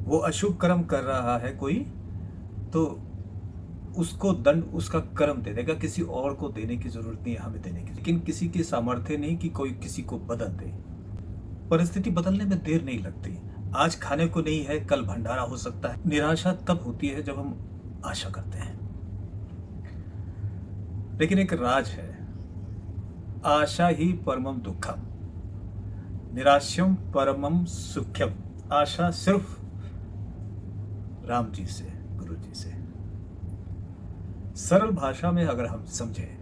वो अशुभ कर्म कर रहा है कोई, तो उसको दंड उसका कर्म दे देगा। किसी और को देने की जरूरत नहीं है हमें देने की, लेकिन किसी की सामर्थ्य नहीं कि कोई किसी को बदल दे। परिस्थिति बदलने में देर नहीं लगती। आज खाने को नहीं है, कल भंडारा हो सकता है। निराशा तब होती है जब हम आशा करते हैं। लेकिन एक राज है, आशा ही परमम दुखम, निराश्यम परमम सुख्यम। आशा सिर्फ राम जी से, गुरु जी से। सरल भाषा में अगर हम समझें,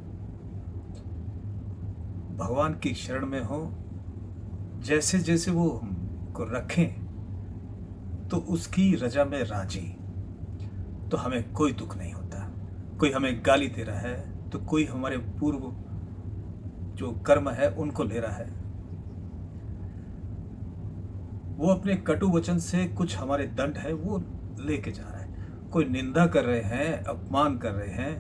भगवान की शरण में हो, जैसे जैसे वो हमको रखें तो उसकी रजा में राजी, तो हमें कोई दुख नहीं होता। कोई हमें गाली दे रहा है तो कोई हमारे पूर्व जो कर्म है उनको ले रहा है, वो अपने कटु वचन से कुछ हमारे दंड है वो लेके जा रहा है। कोई निंदा कर रहे हैं, अपमान कर रहे हैं,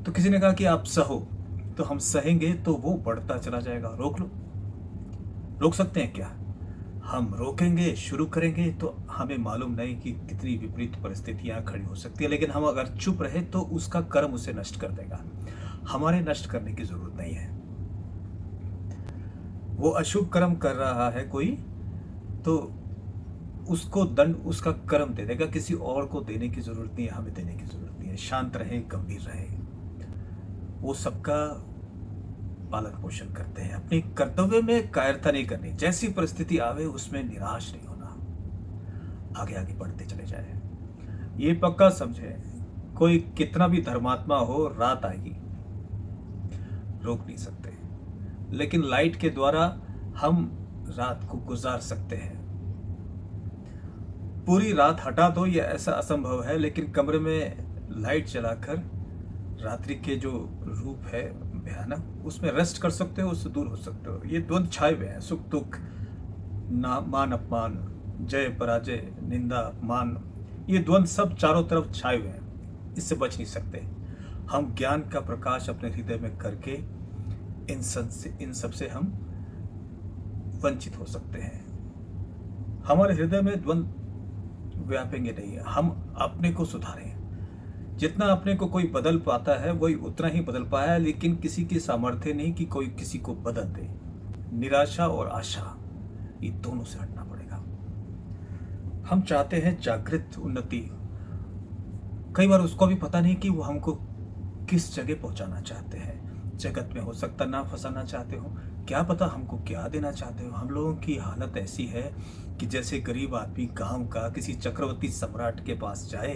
तो किसी ने कहा कि आप सहो, तो हम सहेंगे तो वो बढ़ता चला जाएगा। रोक लो, रोक सकते हैं क्या? हम रोकेंगे, शुरू करेंगे तो हमें मालूम नहीं कि कितनी विपरीत परिस्थितियां खड़ी हो सकती है। लेकिन हम अगर चुप रहे तो उसका कर्म उसे नष्ट कर देगा। हमारे नष्ट करने की जरूरत नहीं है। वो अशुभ कर्म कर रहा है कोई, तो उसको दंड उसका कर्म दे देगा। किसी और को देने की जरूरत नहीं है, हमें देने की जरूरत नहीं है। शांत रहे, गंभीर रहे। वो सबका पालन पोषण करते हैं। अपने कर्तव्य में कायरता नहीं करनी। जैसी परिस्थिति आवे उसमें निराश नहीं होना, आगे आगे बढ़ते चले जाए। ये पक्का समझे, कोई कितना भी धर्मात्मा हो, रात आएगी, रोक नहीं सकते। लेकिन लाइट के द्वारा हम रात को गुजार सकते हैं। पूरी रात हटा दो, यह ऐसा असंभव है, लेकिन कमरे में लाइट जलाकर रात्रि के जो रूप है भयानक, उसमें रेस्ट कर सकते हो, उससे दूर हो सकते हो। ये द्वंद छाए हुए हैं, सुख दुख, मान अपमान, जय पराजय, निंदा मान, ये द्वंद सब चारों तरफ छाए हुए हैं। इससे बच नहीं सकते। हम ज्ञान का प्रकाश अपने हृदय में करके इन सब से हम वंचित हो सकते हैं। हमारे हृदय में द्वंद व्यापेंगे नहीं। हम अपने को सुधारें। जितना अपने को कोई बदल पाता है वही उतना ही बदल पाया है, लेकिन किसी की सामर्थ्य नहीं कि कोई किसी को बदल दे। निराशा और आशा, ये दोनों से हटना पड़ेगा। हम चाहते हैं जागृत उन्नति। कई बार उसको भी पता नहीं कि वो हमको किस जगह पहुंचाना चाहते हैं। जगत में हो सकता ना फंसाना चाहते हो, क्या पता हमको क्या देना चाहते हो। हम लोगों की हालत ऐसी है कि जैसे गरीब आदमी गांव का किसी चक्रवर्ती सम्राट के पास जाए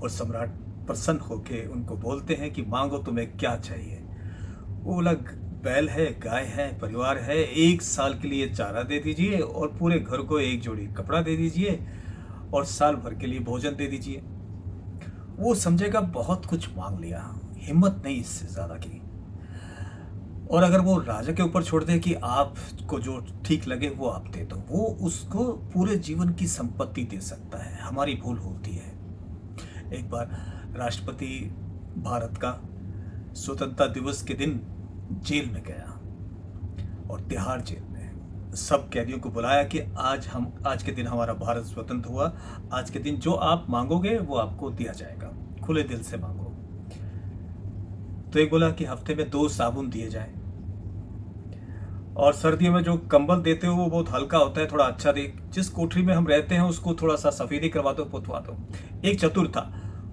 और सम्राट प्रसन्न होके उनको बोलते हैं कि मांगो तुम्हें क्या चाहिए। वो बोला बैल है, गाय है, परिवार है, 1 साल के लिए चारा दे दीजिए और पूरे घर को 1 जोड़ी कपड़ा दे दीजिए और साल भर के लिए भोजन दे दीजिए। वो समझेगा बहुत कुछ मांग लिया, हिम्मत नहीं इससे ज्यादा की। और अगर वो राजा के ऊपर छोड़ दे कि आपको जो ठीक लगे वो आप दे दो, वो उसको पूरे जीवन की संपत्ति दे सकता है। हमारी भूल होती है। एक बार राष्ट्रपति भारत का स्वतंत्रता दिवस के दिन जेल में गया और तिहाड़ जेल में सब कैदियों को बुलाया कि आज के दिन हमारा भारत स्वतंत्र हुआ। आज के दिन जो आप मांगोगे वो आपको दिया जाएगा, खुले दिल से मांगो। तो एक बोला कि हफ्ते में 2 साबुन दिए जाए और सर्दियों में जो कंबल देते हो वो बहुत हल्का होता है, थोड़ा अच्छा दे। जिस कोठरी में हम रहते हैं उसको थोड़ा सा सफेदी करवा दो, पुतवा दो। एक चतुर था,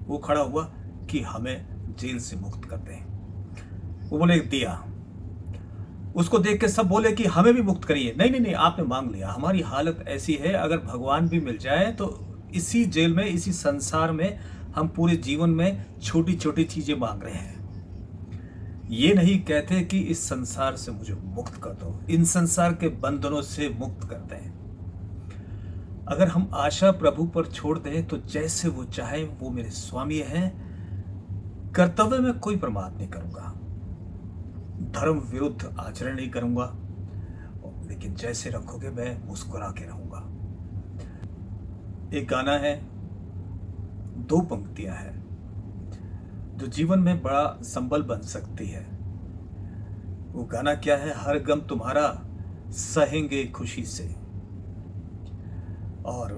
वो खड़ा हुआ कि हमें जेल से मुक्त कर दें। वो बोले दिया। उसको देख के सब बोले कि हमें भी मुक्त करिए। नहीं नहीं नहीं, आपने मांग लिया। हमारी हालत ऐसी है, अगर भगवान भी मिल जाए तो इसी जेल में, इसी संसार में हम पूरे जीवन में छोटी छोटी चीजें मांग रहे हैं। ये नहीं कहते कि इस संसार से मुझे मुक्त कर दो, इन संसार के बंधनों से मुक्त कर दें। अगर हम आशा प्रभु पर छोड़ दें तो जैसे वो चाहे, वो मेरे स्वामी हैं। कर्तव्य में कोई प्रमाद नहीं करूंगा, धर्म विरुद्ध आचरण नहीं करूंगा, लेकिन जैसे रखोगे मैं मुस्कुरा के रहूंगा। एक गाना है, 2 पंक्तियां हैं जो जीवन में बड़ा संबल बन सकती है। वो गाना क्या है? हर गम तुम्हारा सहेंगे खुशी से, और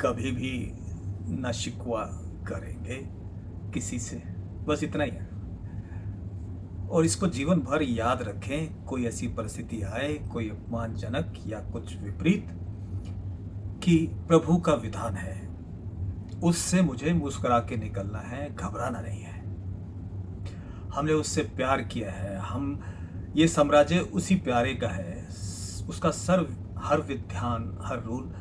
कभी भी न शिकवा करेंगे किसी से। बस इतना ही है। और इसको जीवन भर याद रखें, कोई ऐसी परिस्थिति आए, कोई अपमानजनक या कुछ विपरीत, कि प्रभु का विधान है, उससे मुझे मुस्कुरा के निकलना है, घबराना नहीं है। हमने उससे प्यार किया है, हम ये साम्राज्य उसी प्यारे का है, उसका हर विधान, हर रूल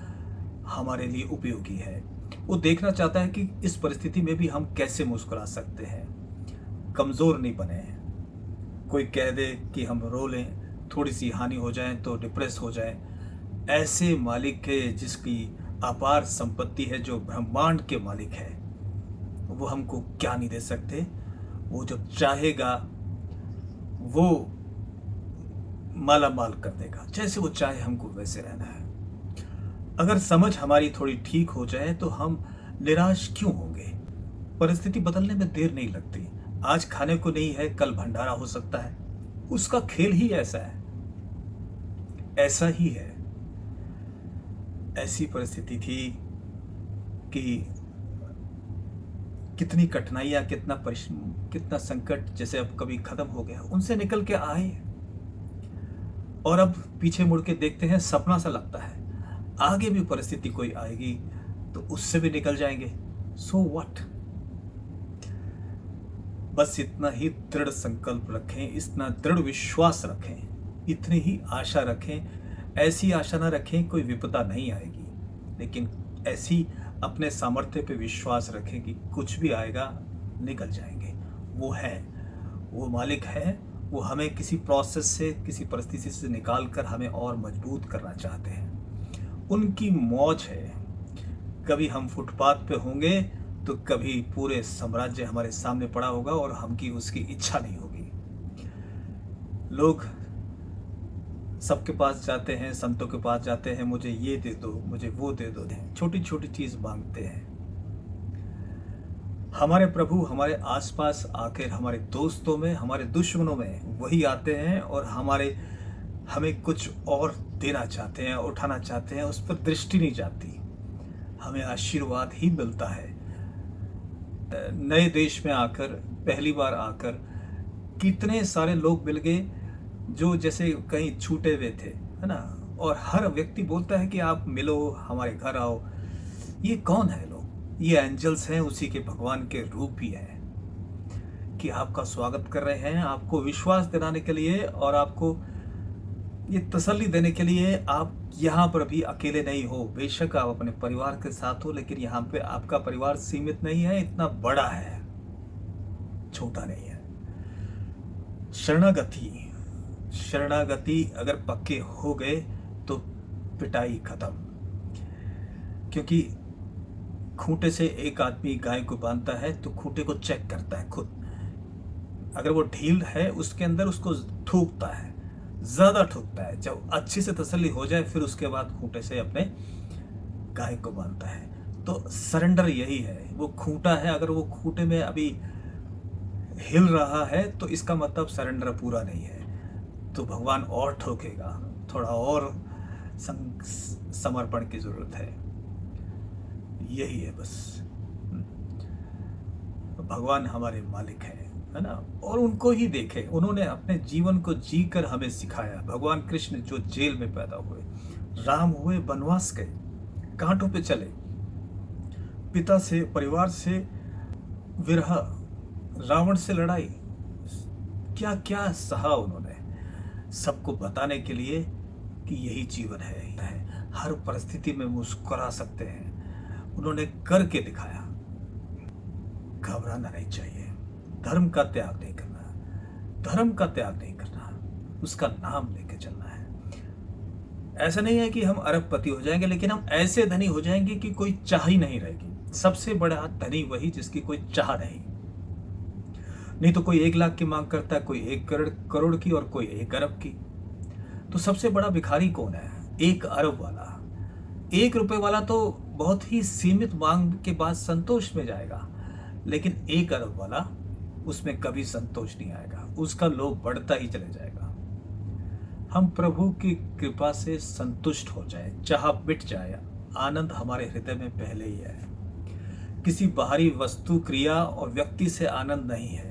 हमारे लिए उपयोगी है। वो देखना चाहता है कि इस परिस्थिति में भी हम कैसे मुस्कुरा सकते हैं, कमज़ोर नहीं बने। कोई कह दे कि हम रो लें, थोड़ी सी हानि हो जाए तो डिप्रेस हो जाए, ऐसे मालिक के जिसकी अपार संपत्ति है, जो ब्रह्मांड के मालिक है, वो हमको क्या नहीं दे सकते। वो जब चाहेगा वो माला माल कर देगा, जैसे वो चाहे हमको वैसे रहना है। अगर समझ हमारी थोड़ी ठीक हो जाए तो हम निराश क्यों होंगे। परिस्थिति बदलने में देर नहीं लगती। आज खाने को नहीं है, कल भंडारा हो सकता है। उसका खेल ही ऐसा है, ऐसा ही है। ऐसी परिस्थिति थी कि कितनी कठिनाइयां, कितना संकट जैसे अब कभी खत्म हो गया, उनसे निकल के आए और अब पीछे मुड़ के देखते हैं, सपना सा लगता है। आगे भी परिस्थिति कोई आएगी तो उससे भी निकल जाएंगे। So what. बस इतना ही दृढ़ संकल्प रखें, इतना दृढ़ विश्वास रखें, इतनी ही आशा रखें। ऐसी आशा ना रखें कोई विपदा नहीं आएगी, लेकिन ऐसी अपने सामर्थ्य पे विश्वास रखें कि कुछ भी आएगा, निकल जाएंगे। वो है, वो मालिक है, वो हमें किसी प्रोसेस से, किसी परिस्थिति से निकाल कर हमें और मजबूत करना चाहते हैं। उनकी मौज है। कभी हम फुटपाथ पे होंगे तो कभी पूरे साम्राज्य हमारे सामने पड़ा होगा और हमकी उसकी इच्छा नहीं होगी। लोग सबके पास जाते हैं, संतों के पास जाते हैं, मुझे ये दे दो, मुझे वो दे दो, छोटी छोटी चीज मांगते हैं। हमारे प्रभु हमारे आसपास आकर हमारे दोस्तों में, हमारे दुश्मनों में वही आते हैं और हमें कुछ और देना चाहते हैं, उठाना चाहते हैं। उस पर दृष्टि नहीं जाती, हमें आशीर्वाद ही मिलता है। नए देश में आकर, पहली बार आकर कितने सारे लोग मिल गए जो जैसे कहीं छूटे हुए थे, है ना। और हर व्यक्ति बोलता है कि आप मिलो, हमारे घर आओ। ये कौन है लोग? ये एंजल्स हैं, उसी के भगवान के रूप ही हैं कि आपका स्वागत कर रहे हैं, आपको विश्वास दिलाने के लिए और आपको ये तसल्ली देने के लिए। आप यहाँ पर भी अकेले नहीं हो। बेशक आप अपने परिवार के साथ हो, लेकिन यहाँ पे आपका परिवार सीमित नहीं है, इतना बड़ा है, छोटा नहीं है। शरणागति अगर पक्के हो गए तो पिटाई खत्म। क्योंकि खूंटे से एक आदमी गाय को बांधता है तो खूंटे को चेक करता है खुद। अगर वो ढील है उसके अंदर, उसको ठोकता है, ज्यादा ठोकता है। जब अच्छी से तसल्ली हो जाए फिर उसके बाद खूंटे से अपने गाय को बांधता है। तो सरेंडर यही है। वो खूंटा है, अगर वो खूंटे में अभी हिल रहा है तो इसका मतलब सरेंडर पूरा नहीं है। तो भगवान और ठोकेगा, थोड़ा और समर्पण की जरूरत है। यही है बस। भगवान हमारे मालिक है ना। और उनको ही देखे, उन्होंने अपने जीवन को जीकर हमें सिखाया। भगवान कृष्ण जो जेल में पैदा हुए, राम हुए वनवास गए, कांटों पे चले, पिता से, परिवार से विरह, रावण से लड़ाई, क्या क्या सहा उन्होंने, सबको बताने के लिए कि यही जीवन है। हर परिस्थिति में मुस्कुरा सकते हैं, उन्होंने करके दिखाया। घबराना नहीं चाहिए, धर्म का त्याग नहीं करना, धर्म का त्याग नहीं करना, उसका नाम लेके चलना है। ऐसा नहीं है कि हम अरबपति हो जाएंगे, लेकिन हम ऐसे धनी हो जाएंगे कि कोई चाह ही नहीं रहेगी। सबसे बड़ा धनी वही जिसकी कोई चाह नहीं तो कोई 1 लाख की मांग करता है, कोई 1 करोड़ की और कोई 1 अरब की। तो सबसे बड़ा भिखारी कौन है? 1 अरब वाला। 1 रुपए वाला तो बहुत ही सीमित मांग के बाद संतोष में जाएगा, लेकिन 1 अरब वाला, उसमें कभी संतोष नहीं आएगा, उसका लोभ बढ़ता ही चले जाएगा। हम प्रभु की कृपा से संतुष्ट हो जाए, चाह मिट जाए, आनंद हमारे हृदय में पहले ही है। किसी बाहरी वस्तु, क्रिया और व्यक्ति से आनंद नहीं है।